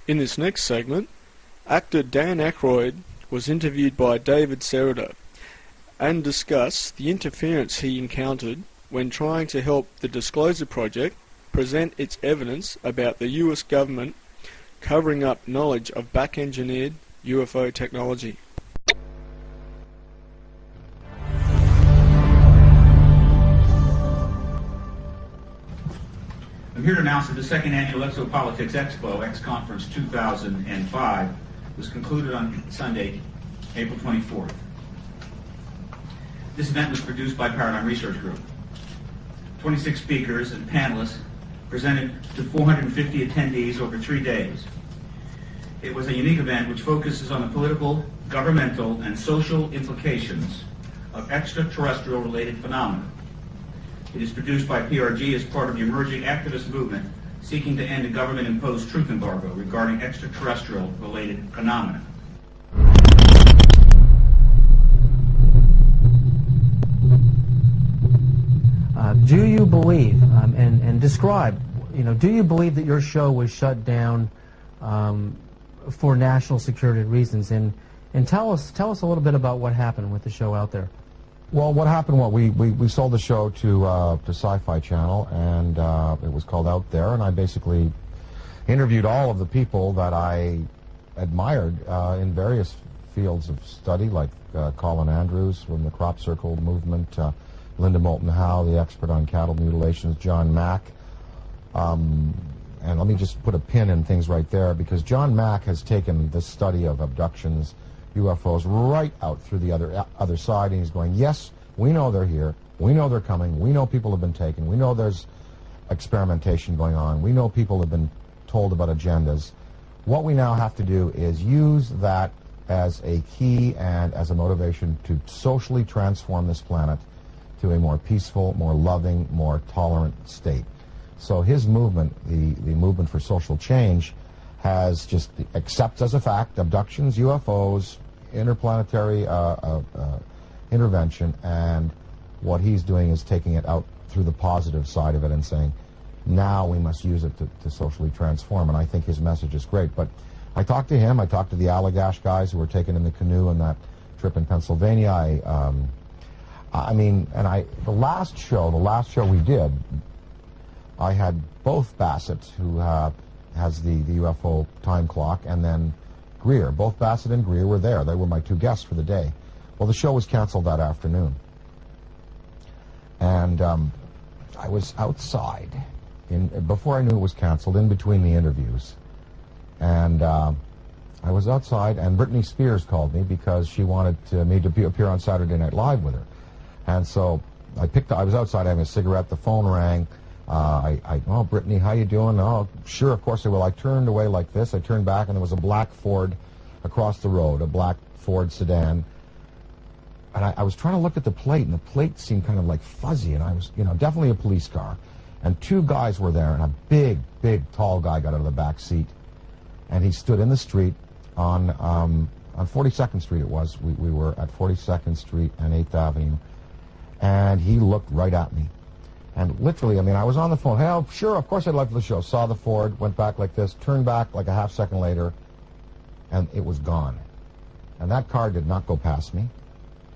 In this next segment, actor Dan Akroyd was interviewed by David Sereda and discussed the interference he encountered when trying to help the Disclosure Project present its evidence about the US government covering up knowledge of back-engineered UFO technology. I'm here to announce that the second annual Exopolitics Expo, X-Conference 2005, was concluded on Sunday, April 24th. This event was produced by Paradigm Research Group. 26 speakers and panelists presented to 450 attendees over 3 days. It was a unique event which focuses on the political, governmental, and social implications of extraterrestrial-related phenomena. It is produced by PRG as part of the emerging activist movement seeking to end a government-imposed truth embargo regarding extraterrestrial-related phenomena. Do you believe, and describe, do you believe that your show was shut down for national security reasons? And tell us a little bit about what happened with the show out there. Well, what happened? Well, we sold the show to Sci-Fi Channel, and it was called Out There, and I basically interviewed all of the people that I admired in various fields of study, like Colin Andrews from the Crop Circle movement, Linda Moulton Howe, the expert on cattle mutilations, John Mack. And let me just put a pin in things right there, because John Mack has taken the study of abductions, UFOs, right out through the other side, and he's going, yes, we know they're here, we know they're coming, we know people have been taken, we know there's experimentation going on, we know people have been told about agendas. What we now have to do is use that as a key and as a motivation to socially transform this planet to a more peaceful, more loving, more tolerant state. So his movement, the movement for social change, has just accepts as a fact abductions, UFOs, interplanetary intervention, and what he's doing is taking it out through the positive side of it and saying, now we must use it to socially transform, and I think his message is great. But I talked to him, I talked to the Allagash guys who were taken in the canoe on that trip in Pennsylvania. The last show we did, I had both Bassett, who has the UFO time clock, and then Greer. Both Bassett and Greer were there. They were my two guests for the day. Well, the show was canceled that afternoon. And I was outside, before I knew it was canceled, in between the interviews. And I was outside, and Britney Spears called me because she wanted me to appear on Saturday Night Live with her. And so I was outside having a cigarette, the phone rang. Oh, Brittany, how you doing? Oh, sure, of course I will. I turned away like this. I turned back, and there was a black Ford across the road, a black Ford sedan. And I was trying to look at the plate, and the plate seemed kind of like fuzzy, and I was, definitely a police car. And two guys were there, and a big, tall guy got out of the back seat, and he stood in the street on 42nd Street it was. We were at 42nd Street and 8th Avenue, and he looked right at me. And literally, I was on the phone. Hey, oh, sure, of course I'd like the show. Saw the Ford, went back like this, turned back like a half second later, and it was gone. And that car did not go past me.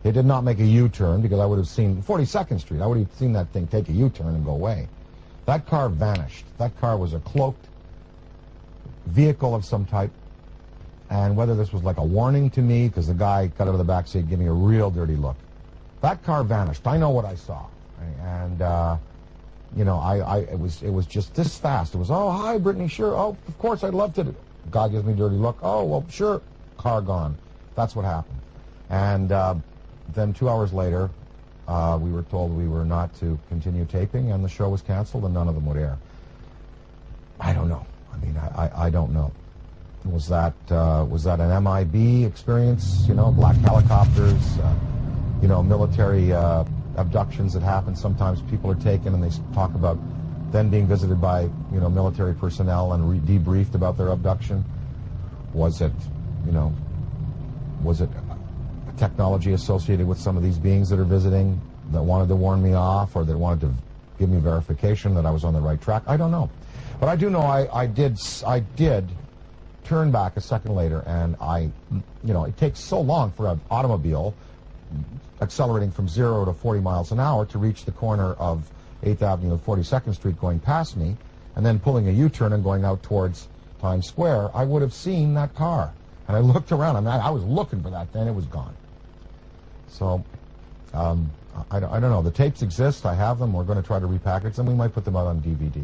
It did not make a U-turn, because I would have seen 42nd Street. I would have seen that thing take a U-turn and go away. That car vanished. That car was a cloaked vehicle of some type. And whether this was like a warning to me, because the guy got out of the back seat, gave me a real dirty look. That car vanished. I know what I saw. And it was just this fast. It was, oh, hi, Brittany, sure. Oh, of course, I'd love to. Guy gives me a dirty look. Oh, well, sure. Car gone. That's what happened. And then 2 hours later, we were told we were not to continue taping, and the show was canceled, and none of them would air. I don't know. I don't know. Was that an MIB experience? Black helicopters, military abductions that happen. Sometimes people are taken and they talk about then being visited by military personnel and debriefed about their abduction. Was it technology associated with some of these beings that are visiting that wanted to warn me off, or that wanted to give me verification that I was on the right track? I don't know, but I do know I did turned back a second later, and it takes so long for an automobile accelerating from 0 to 40 miles an hour to reach the corner of 8th Avenue and 42nd Street going past me, and then pulling a U-turn and going out towards Times Square. I would have seen that car. And I looked around. I mean, I was looking for that, then it was gone. So, I don't know. The tapes exist. I have them. We're going to try to repackage them. We might put them out on DVD.